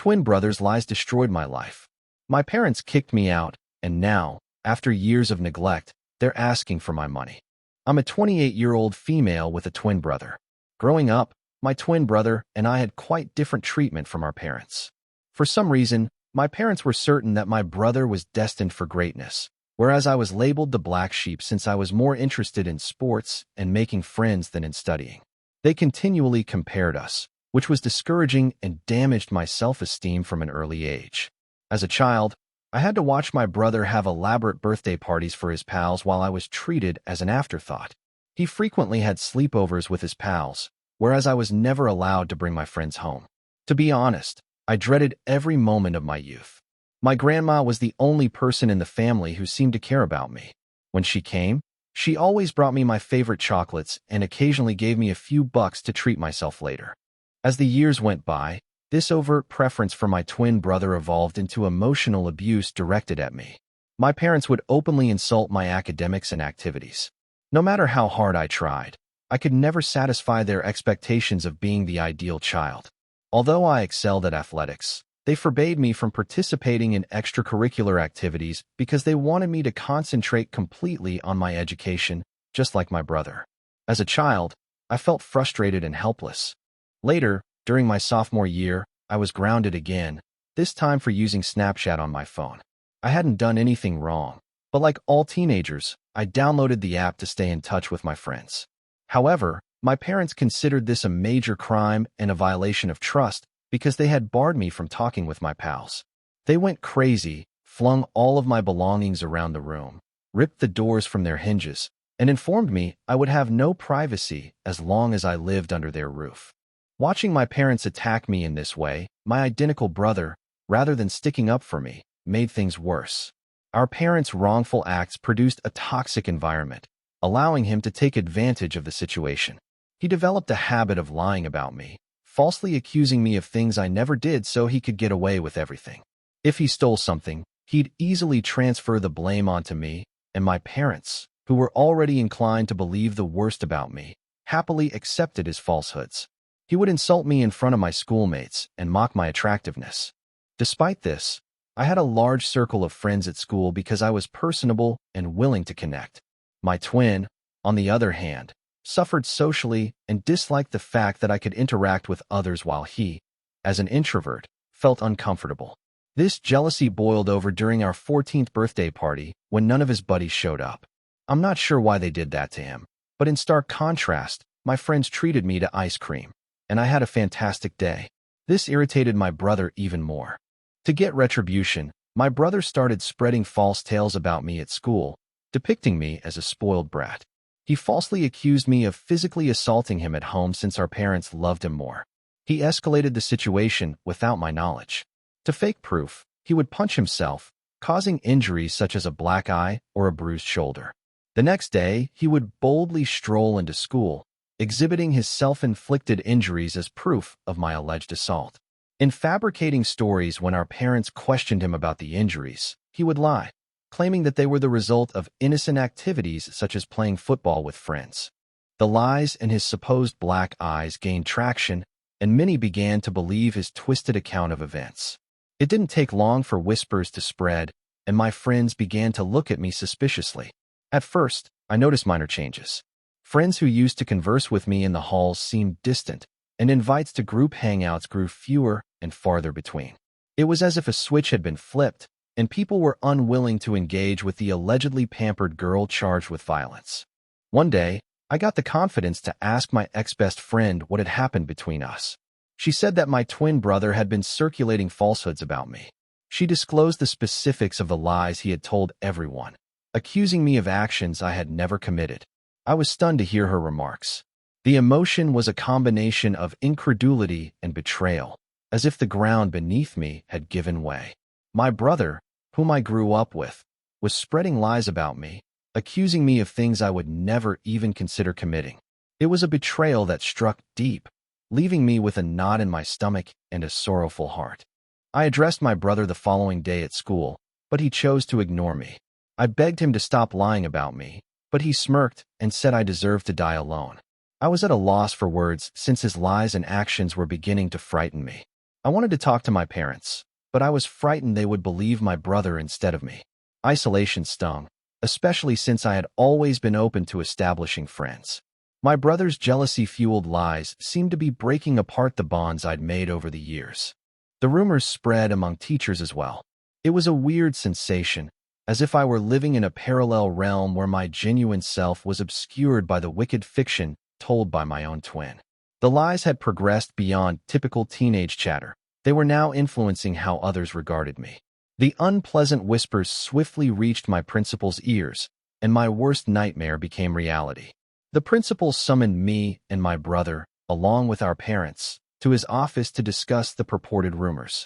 twin brother's lies destroyed my life. My parents kicked me out, and now, after years of neglect, they're asking for my money. I'm a 28-year-old female with a twin brother. Growing up, my twin brother and I had quite different treatment from our parents. For some reason, my parents were certain that my brother was destined for greatness, whereas I was labeled the black sheep since I was more interested in sports and making friends than in studying. They continually compared us, which was discouraging and damaged my self-esteem from an early age. As a child, I had to watch my brother have elaborate birthday parties for his pals while I was treated as an afterthought. He frequently had sleepovers with his pals, whereas I was never allowed to bring my friends home. To be honest, I dreaded every moment of my youth. My grandma was the only person in the family who seemed to care about me. When she came, she always brought me my favorite chocolates and occasionally gave me a few bucks to treat myself later. As the years went by, this overt preference for my twin brother evolved into emotional abuse directed at me. My parents would openly insult my academics and activities. No matter how hard I tried, I could never satisfy their expectations of being the ideal child. Although I excelled at athletics, they forbade me from participating in extracurricular activities because they wanted me to concentrate completely on my education, just like my brother. As a child, I felt frustrated and helpless. Later, during my sophomore year, I was grounded again, this time for using Snapchat on my phone. I hadn't done anything wrong, but like all teenagers, I downloaded the app to stay in touch with my friends. However, my parents considered this a major crime and a violation of trust because they had barred me from talking with my pals. They went crazy, flung all of my belongings around the room, ripped the doors from their hinges, and informed me I would have no privacy as long as I lived under their roof. Watching my parents attack me in this way, my identical brother, rather than sticking up for me, made things worse. Our parents' wrongful acts produced a toxic environment, allowing him to take advantage of the situation. He developed a habit of lying about me, falsely accusing me of things I never did so he could get away with everything. If he stole something, he'd easily transfer the blame onto me, and my parents, who were already inclined to believe the worst about me, happily accepted his falsehoods. He would insult me in front of my schoolmates and mock my attractiveness. Despite this, I had a large circle of friends at school because I was personable and willing to connect. My twin, on the other hand, suffered socially and disliked the fact that I could interact with others while he, as an introvert, felt uncomfortable. This jealousy boiled over during our 14th birthday party when none of his buddies showed up. I'm not sure why they did that to him, but in stark contrast, my friends treated me to ice cream, and I had a fantastic day. This irritated my brother even more. To get retribution, my brother started spreading false tales about me at school, depicting me as a spoiled brat. He falsely accused me of physically assaulting him at home since our parents loved him more. He escalated the situation without my knowledge. To fake proof, he would punch himself, causing injuries such as a black eye or a bruised shoulder. The next day, he would boldly stroll into school, exhibiting his self-inflicted injuries as proof of my alleged assault. In fabricating stories when our parents questioned him about the injuries, he would lie, claiming that they were the result of innocent activities such as playing football with friends. The lies and his supposed black eyes gained traction, and many began to believe his twisted account of events. It didn't take long for whispers to spread, and my friends began to look at me suspiciously. At first, I noticed minor changes. Friends who used to converse with me in the halls seemed distant, and invites to group hangouts grew fewer and farther between. It was as if a switch had been flipped, and people were unwilling to engage with the allegedly pampered girl charged with violence. One day, I got the confidence to ask my ex-best friend what had happened between us. She said that my twin brother had been circulating falsehoods about me. She disclosed the specifics of the lies he had told everyone, accusing me of actions I had never committed. I was stunned to hear her remarks. The emotion was a combination of incredulity and betrayal, as if the ground beneath me had given way. My brother, whom I grew up with, was spreading lies about me, accusing me of things I would never even consider committing. It was a betrayal that struck deep, leaving me with a knot in my stomach and a sorrowful heart. I addressed my brother the following day at school, but he chose to ignore me. I begged him to stop lying about me, but he smirked and said I deserved to die alone. I was at a loss for words since his lies and actions were beginning to frighten me. I wanted to talk to my parents, but I was frightened they would believe my brother instead of me. Isolation stung, especially since I had always been open to establishing friends. My brother's jealousy-fueled lies seemed to be breaking apart the bonds I'd made over the years. The rumors spread among teachers as well. It was a weird sensation, as if I were living in a parallel realm where my genuine self was obscured by the wicked fiction told by my own twin. The lies had progressed beyond typical teenage chatter. They were now influencing how others regarded me. The unpleasant whispers swiftly reached my principal's ears, and my worst nightmare became reality. The principal summoned me and my brother, along with our parents, to his office to discuss the purported rumors.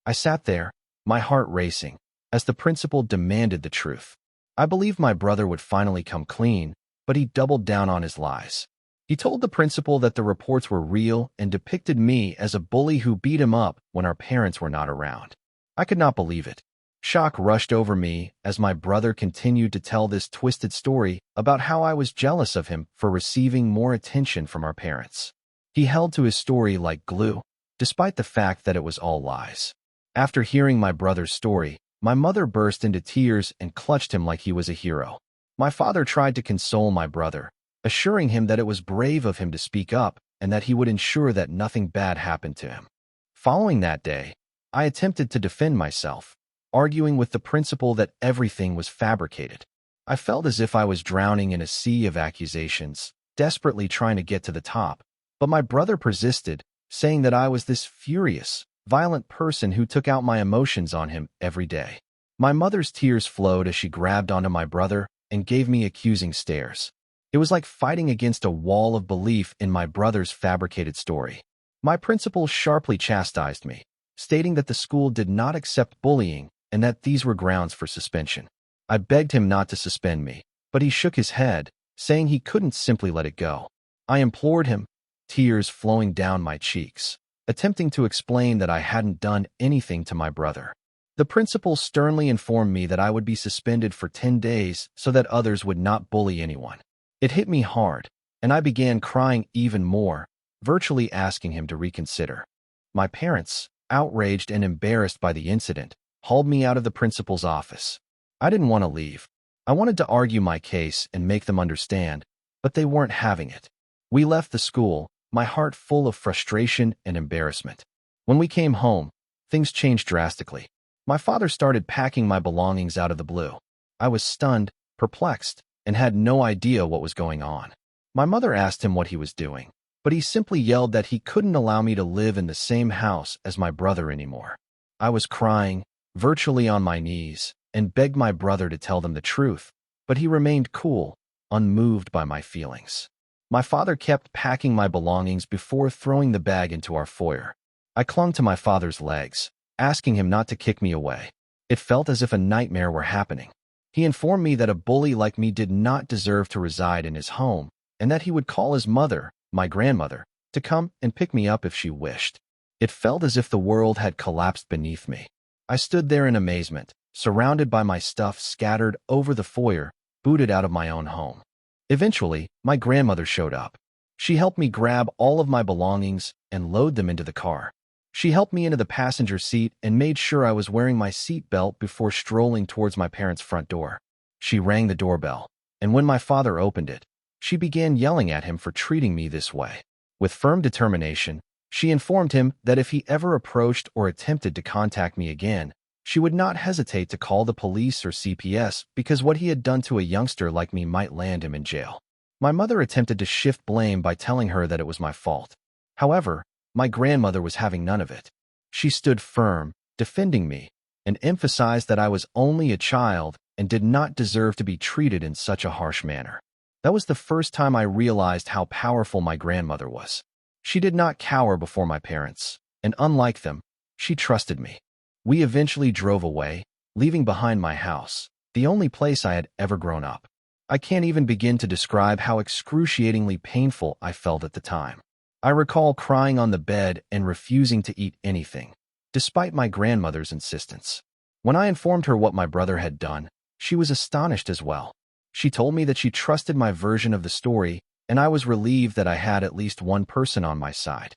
I sat there, my heart racing, as the principal demanded the truth. I believed my brother would finally come clean, but he doubled down on his lies. He told the principal that the reports were real and depicted me as a bully who beat him up when our parents were not around. I could not believe it. Shock rushed over me as my brother continued to tell this twisted story about how I was jealous of him for receiving more attention from our parents. He held to his story like glue, despite the fact that it was all lies. After hearing my brother's story, my mother burst into tears and clutched him like he was a hero. My father tried to console my brother, assuring him that it was brave of him to speak up and that he would ensure that nothing bad happened to him. Following that day, I attempted to defend myself, arguing with the principal that everything was fabricated. I felt as if I was drowning in a sea of accusations, desperately trying to get to the top, but my brother persisted, saying that I was this furious, violent person who took out my emotions on him every day. My mother's tears flowed as she grabbed onto my brother and gave me accusing stares. It was like fighting against a wall of belief in my brother's fabricated story. My principal sharply chastised me, stating that the school did not accept bullying and that these were grounds for suspension. I begged him not to suspend me, but he shook his head, saying he couldn't simply let it go. I implored him, tears flowing down my cheeks, attempting to explain that I hadn't done anything to my brother. The principal sternly informed me that I would be suspended for 10 days so that others would not bully anyone. It hit me hard, and I began crying even more, virtually asking him to reconsider. My parents, outraged and embarrassed by the incident, hauled me out of the principal's office. I didn't want to leave. I wanted to argue my case and make them understand, but they weren't having it. We left the school, my heart full of frustration and embarrassment. When we came home, things changed drastically. My father started packing my belongings out of the blue. I was stunned, perplexed, and had no idea what was going on. My mother asked him what he was doing, but he simply yelled that he couldn't allow me to live in the same house as my brother anymore. I was crying, virtually on my knees, and begged my brother to tell them the truth, but he remained cool, unmoved by my feelings. My father kept packing my belongings before throwing the bag into our foyer. I clung to my father's legs, asking him not to kick me away. It felt as if a nightmare were happening. He informed me that a bully like me did not deserve to reside in his home, and that he would call his mother, my grandmother, to come and pick me up if she wished. It felt as if the world had collapsed beneath me. I stood there in amazement, surrounded by my stuff scattered over the foyer, booted out of my own home. Eventually, my grandmother showed up. She helped me grab all of my belongings and load them into the car. She helped me into the passenger seat and made sure I was wearing my seat belt before strolling towards my parents' front door. She rang the doorbell, and when my father opened it, she began yelling at him for treating me this way. With firm determination, she informed him that if he ever approached or attempted to contact me again, she would not hesitate to call the police or CPS because what he had done to a youngster like me might land him in jail. My mother attempted to shift blame by telling her that it was my fault. However, my grandmother was having none of it. She stood firm, defending me, and emphasized that I was only a child and did not deserve to be treated in such a harsh manner. That was the first time I realized how powerful my grandmother was. She did not cower before my parents, and unlike them, she trusted me. We eventually drove away, leaving behind my house, the only place I had ever grown up. I can't even begin to describe how excruciatingly painful I felt at the time. I recall crying on the bed and refusing to eat anything, despite my grandmother's insistence. When I informed her what my brother had done, she was astonished as well. She told me that she trusted my version of the story, and I was relieved that I had at least one person on my side.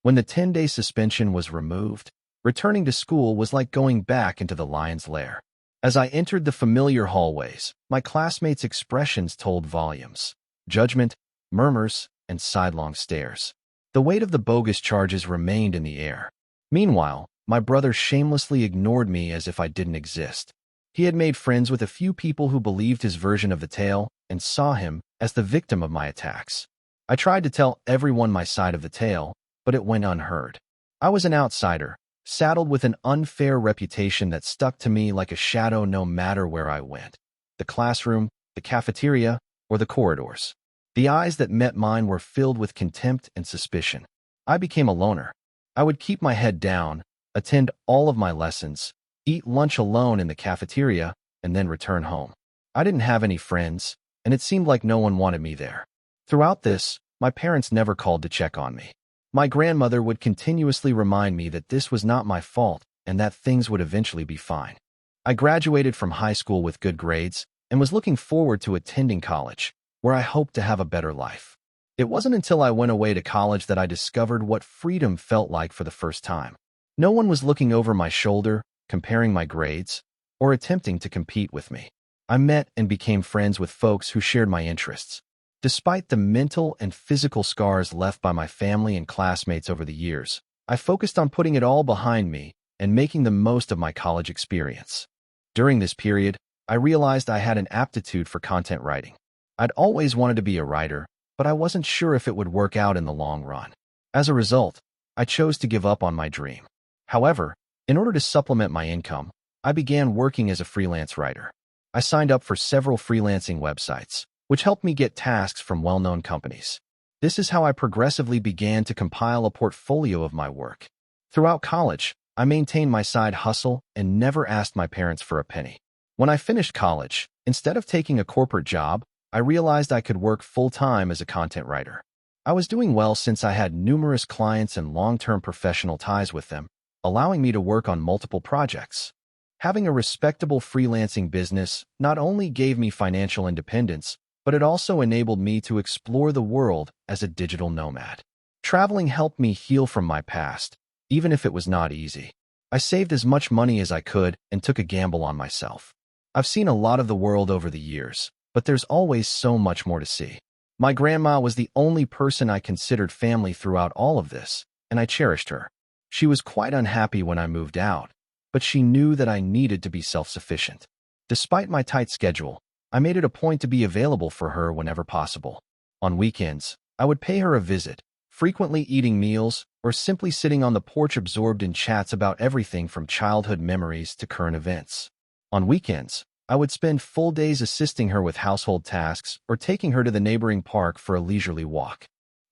When the 10-day suspension was removed, returning to school was like going back into the lion's lair. As I entered the familiar hallways, my classmates' expressions told volumes. Judgment, murmurs, and sidelong stares. The weight of the bogus charges remained in the air. Meanwhile, my brother shamelessly ignored me as if I didn't exist. He had made friends with a few people who believed his version of the tale and saw him as the victim of my attacks. I tried to tell everyone my side of the tale, but it went unheard. I was an outsider, saddled with an unfair reputation that stuck to me like a shadow no matter where I went. The classroom, the cafeteria, or the corridors. The eyes that met mine were filled with contempt and suspicion. I became a loner. I would keep my head down, attend all of my lessons, eat lunch alone in the cafeteria, and then return home. I didn't have any friends, and it seemed like no one wanted me there. Throughout this, my parents never called to check on me. My grandmother would continuously remind me that this was not my fault and that things would eventually be fine. I graduated from high school with good grades and was looking forward to attending college, where I hoped to have a better life. It wasn't until I went away to college that I discovered what freedom felt like for the first time. No one was looking over my shoulder, comparing my grades, or attempting to compete with me. I met and became friends with folks who shared my interests. Despite the mental and physical scars left by my family and classmates over the years, I focused on putting it all behind me and making the most of my college experience. During this period, I realized I had an aptitude for content writing. I'd always wanted to be a writer, but I wasn't sure if it would work out in the long run. As a result, I chose to give up on my dream. However, in order to supplement my income, I began working as a freelance writer. I signed up for several freelancing websites, which helped me get tasks from well-known companies. This is how I progressively began to compile a portfolio of my work. Throughout college, I maintained my side hustle and never asked my parents for a penny. When I finished college, instead of taking a corporate job, I realized I could work full-time as a content writer. I was doing well since I had numerous clients and long-term professional ties with them, allowing me to work on multiple projects. Having a respectable freelancing business not only gave me financial independence, but it also enabled me to explore the world as a digital nomad. Traveling helped me heal from my past, even if it was not easy. I saved as much money as I could and took a gamble on myself. I've seen a lot of the world over the years, but there's always so much more to see. My grandma was the only person I considered family throughout all of this, and I cherished her. She was quite unhappy when I moved out, but she knew that I needed to be self-sufficient. Despite my tight schedule, I made it a point to be available for her whenever possible. On weekends, I would pay her a visit, frequently eating meals or simply sitting on the porch absorbed in chats about everything from childhood memories to current events. On weekends, I would spend full days assisting her with household tasks or taking her to the neighboring park for a leisurely walk.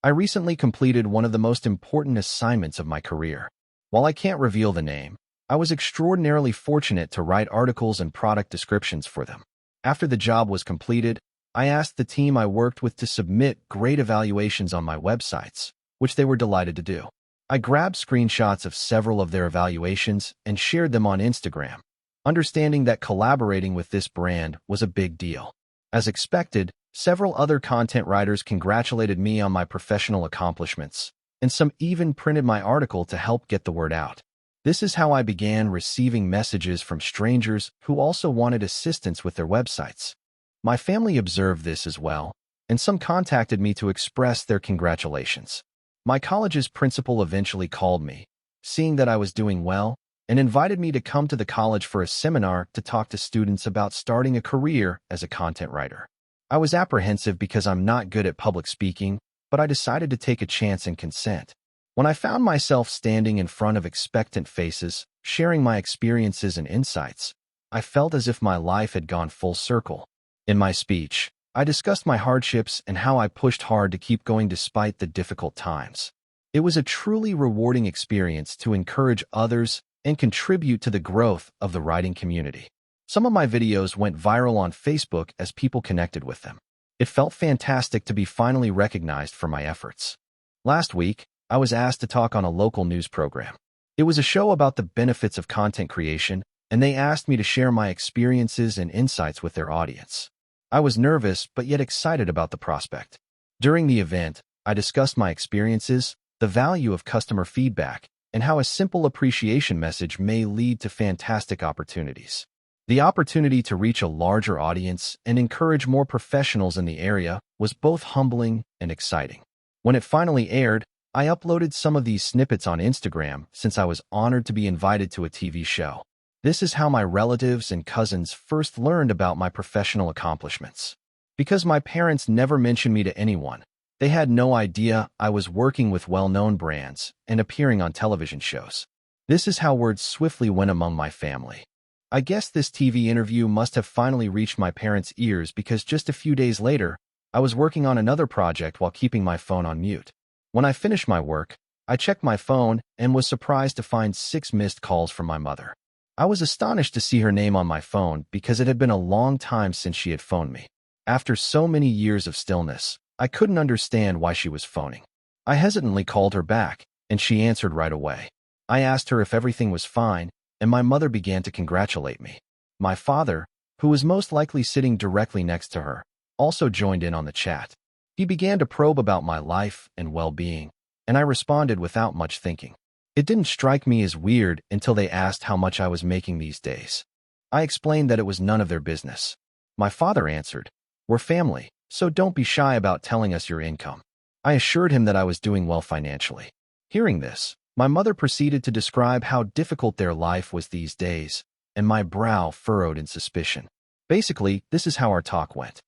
I recently completed one of the most important assignments of my career. While I can't reveal the name, I was extraordinarily fortunate to write articles and product descriptions for them. After the job was completed, I asked the team I worked with to submit great evaluations on my websites, which they were delighted to do. I grabbed screenshots of several of their evaluations and shared them on Instagram, understanding that collaborating with this brand was a big deal. As expected, several other content writers congratulated me on my professional accomplishments, and some even printed my article to help get the word out. This is how I began receiving messages from strangers who also wanted assistance with their websites. My family observed this as well, and some contacted me to express their congratulations. My college's principal eventually called me, seeing that I was doing well, and invited me to come to the college for a seminar to talk to students about starting a career as a content writer. I was apprehensive because I'm not good at public speaking, but I decided to take a chance and consent. When I found myself standing in front of expectant faces, sharing my experiences and insights, I felt as if my life had gone full circle. In my speech, I discussed my hardships and how I pushed hard to keep going despite the difficult times. It was a truly rewarding experience to encourage others and contribute to the growth of the writing community. Some of my videos went viral on Facebook as people connected with them. It felt fantastic to be finally recognized for my efforts. Last week, I was asked to talk on a local news program. It was a show about the benefits of content creation, and they asked me to share my experiences and insights with their audience. I was nervous but yet excited about the prospect. During the event, I discussed my experiences, the value of customer feedback, and how a simple appreciation message may lead to fantastic opportunities. The opportunity to reach a larger audience and encourage more professionals in the area was both humbling and exciting. When it finally aired, I uploaded some of these snippets on Instagram since I was honored to be invited to a TV show. This is how my relatives and cousins first learned about my professional accomplishments. Because my parents never mentioned me to anyone, they had no idea I was working with well-known brands and appearing on television shows. This is how word swiftly went among my family. I guess this TV interview must have finally reached my parents' ears because just a few days later, I was working on another project while keeping my phone on mute. When I finished my work, I checked my phone and was surprised to find 6 missed calls from my mother. I was astonished to see her name on my phone because it had been a long time since she had phoned me. After so many years of stillness, I couldn't understand why she was phoning. I hesitantly called her back, and she answered right away. I asked her if everything was fine, and my mother began to congratulate me. My father, who was most likely sitting directly next to her, also joined in on the chat. He began to probe about my life and well-being, and I responded without much thinking. It didn't strike me as weird until they asked how much I was making these days. I explained that it was none of their business. My father answered, "We're family, so don't be shy about telling us your income." I assured him that I was doing well financially. Hearing this, my mother proceeded to describe how difficult their life was these days, and my brow furrowed in suspicion. Basically, this is how our talk went.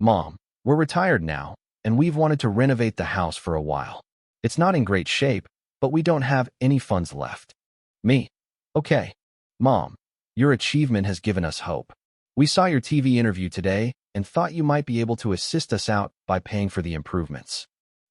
"Mom, we're retired now, and we've wanted to renovate the house for a while. It's not in great shape, but we don't have any funds left." Me: "Okay. Mom, your achievement has given us hope. We saw your TV interview today and thought you might be able to assist us out by paying for the improvements."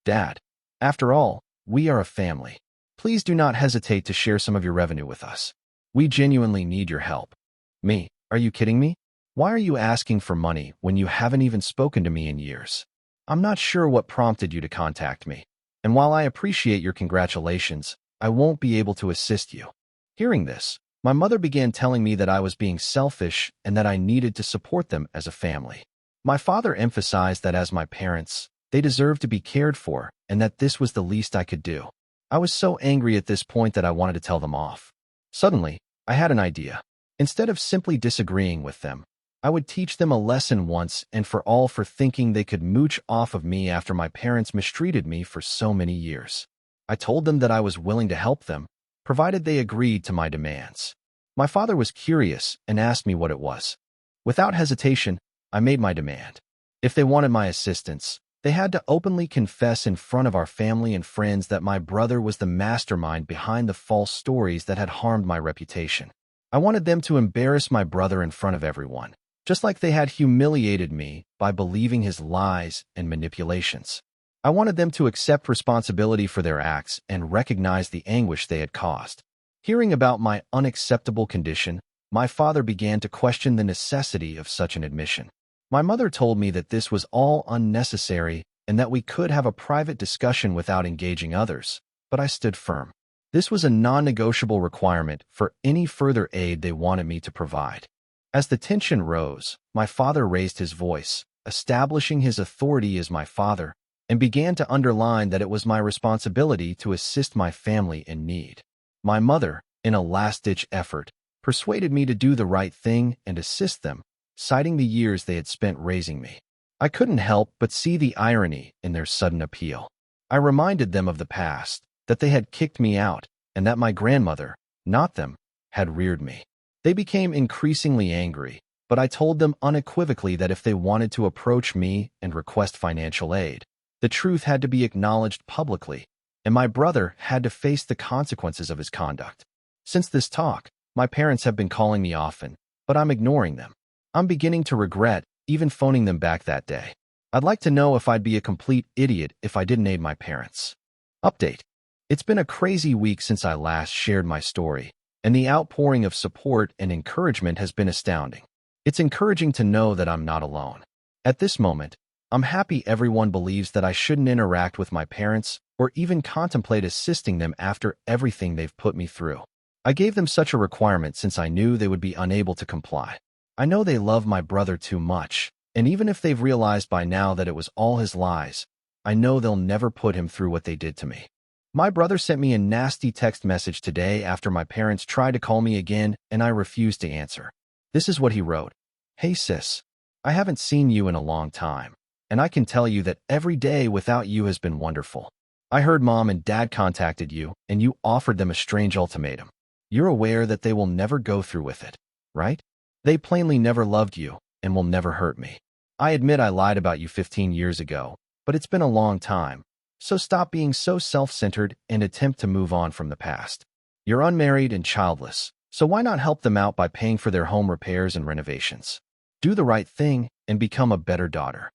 Dad: "After all, we are a family. Please do not hesitate to share some of your revenue with us. We genuinely need your help." Me: "Are you kidding me? Why are you asking for money when you haven't even spoken to me in years? I'm not sure what prompted you to contact me, and while I appreciate your congratulations, I won't be able to assist you." Hearing this, my mother began telling me that I was being selfish and that I needed to support them as a family. My father emphasized that as my parents, they deserved to be cared for and that this was the least I could do. I was so angry at this point that I wanted to tell them off. Suddenly, I had an idea. Instead of simply disagreeing with them, I would teach them a lesson once and for all for thinking they could mooch off of me after my parents mistreated me for so many years. I told them that I was willing to help them, provided they agreed to my demands. My father was curious and asked me what it was. Without hesitation, I made my demand. If they wanted my assistance, they had to openly confess in front of our family and friends that my brother was the mastermind behind the false stories that had harmed my reputation. I wanted them to embarrass my brother in front of everyone, just like they had humiliated me by believing his lies and manipulations. I wanted them to accept responsibility for their acts and recognize the anguish they had caused. Hearing about my unacceptable condition, my father began to question the necessity of such an admission. My mother told me that this was all unnecessary and that we could have a private discussion without engaging others, but I stood firm. This was a non-negotiable requirement for any further aid they wanted me to provide. As the tension rose, my father raised his voice, establishing his authority as my father, and began to underline that it was my responsibility to assist my family in need. My mother, in a last-ditch effort, persuaded me to do the right thing and assist them, citing the years they had spent raising me. I couldn't help but see the irony in their sudden appeal. I reminded them of the past, that they had kicked me out, and that my grandmother, not them, had reared me. They became increasingly angry, but I told them unequivocally that if they wanted to approach me and request financial aid, the truth had to be acknowledged publicly, and my brother had to face the consequences of his conduct. Since this talk, my parents have been calling me often, but I'm ignoring them. I'm beginning to regret even phoning them back that day. I'd like to know if I'd be a complete idiot if I didn't aid my parents. Update. It's been a crazy week since I last shared my story, and the outpouring of support and encouragement has been astounding. It's encouraging to know that I'm not alone. At this moment, I'm happy everyone believes that I shouldn't interact with my parents or even contemplate assisting them after everything they've put me through. I gave them such a requirement since I knew they would be unable to comply. I know they love my brother too much, and even if they've realized by now that it was all his lies, I know they'll never put him through what they did to me. My brother sent me a nasty text message today after my parents tried to call me again and I refused to answer. This is what he wrote. Hey sis, I haven't seen you in a long time, and I can tell you that every day without you has been wonderful. I heard mom and dad contacted you and you offered them a strange ultimatum. You're aware that they will never go through with it, right? They plainly never loved you and will never hurt me. I admit I lied about you 15 years ago, but it's been a long time. So stop being so self-centered and attempt to move on from the past. You're unmarried and childless, so why not help them out by paying for their home repairs and renovations? Do the right thing and become a better daughter.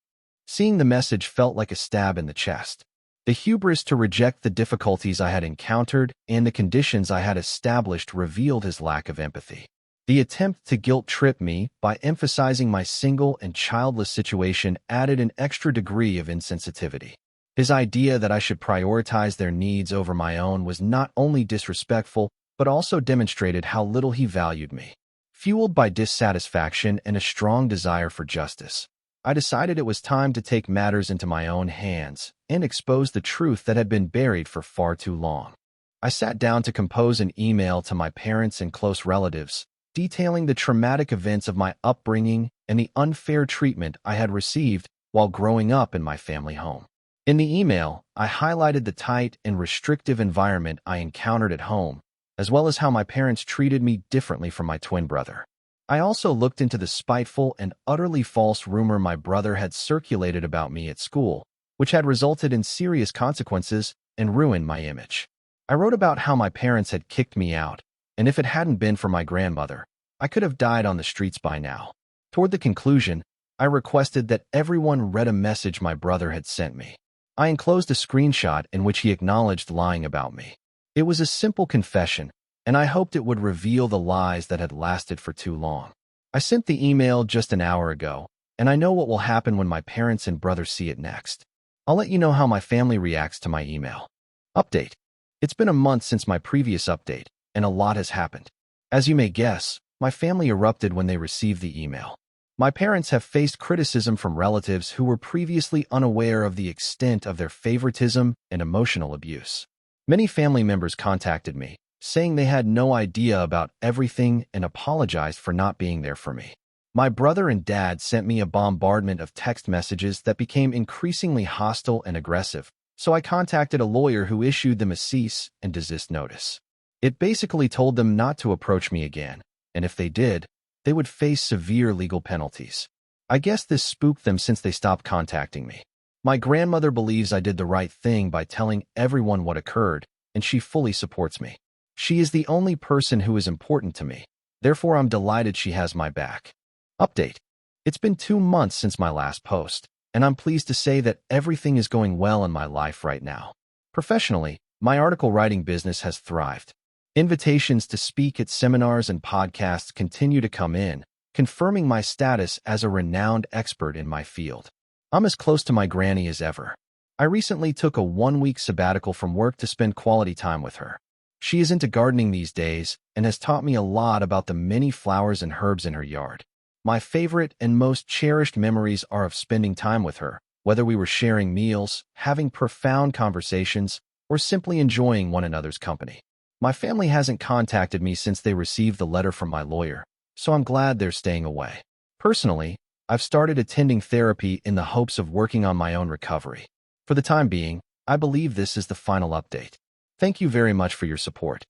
Seeing the message felt like a stab in the chest. The hubris to reject the difficulties I had encountered and the conditions I had established revealed his lack of empathy. The attempt to guilt-trip me by emphasizing my single and childless situation added an extra degree of insensitivity. His idea that I should prioritize their needs over my own was not only disrespectful, but also demonstrated how little he valued me. Fueled by dissatisfaction and a strong desire for justice, I decided it was time to take matters into my own hands and expose the truth that had been buried for far too long. I sat down to compose an email to my parents and close relatives, detailing the traumatic events of my upbringing and the unfair treatment I had received while growing up in my family home. In the email, I highlighted the tight and restrictive environment I encountered at home, as well as how my parents treated me differently from my twin brother. I also looked into the spiteful and utterly false rumor my brother had circulated about me at school, which had resulted in serious consequences and ruined my image. I wrote about how my parents had kicked me out, and if it hadn't been for my grandmother, I could have died on the streets by now. Toward the conclusion, I requested that everyone read a message my brother had sent me. I enclosed a screenshot in which he acknowledged lying about me. It was a simple confession, and I hoped it would reveal the lies that had lasted for too long. I sent the email just an hour ago, and I know what will happen when my parents and brother see it next. I'll let you know how my family reacts to my email. Update. It's been a month since my previous update, and a lot has happened. As you may guess, my family erupted when they received the email. My parents have faced criticism from relatives who were previously unaware of the extent of their favoritism and emotional abuse. Many family members contacted me, saying they had no idea about everything and apologized for not being there for me. My brother and dad sent me a bombardment of text messages that became increasingly hostile and aggressive, so I contacted a lawyer who issued them a cease and desist notice. It basically told them not to approach me again, and if they did, they would face severe legal penalties. I guess this spooked them since they stopped contacting me. My grandmother believes I did the right thing by telling everyone what occurred, and she fully supports me. She is the only person who is important to me. Therefore, I'm delighted she has my back. Update. It's been 2 months since my last post, and I'm pleased to say that everything is going well in my life right now. Professionally, my article writing business has thrived. Invitations to speak at seminars and podcasts continue to come in, confirming my status as a renowned expert in my field. I'm as close to my granny as ever. I recently took a 1-week sabbatical from work to spend quality time with her. She is into gardening these days and has taught me a lot about the many flowers and herbs in her yard. My favorite and most cherished memories are of spending time with her, whether we were sharing meals, having profound conversations, or simply enjoying one another's company. My family hasn't contacted me since they received the letter from my lawyer, so I'm glad they're staying away. Personally, I've started attending therapy in the hopes of working on my own recovery. For the time being, I believe this is the final update. Thank you very much for your support.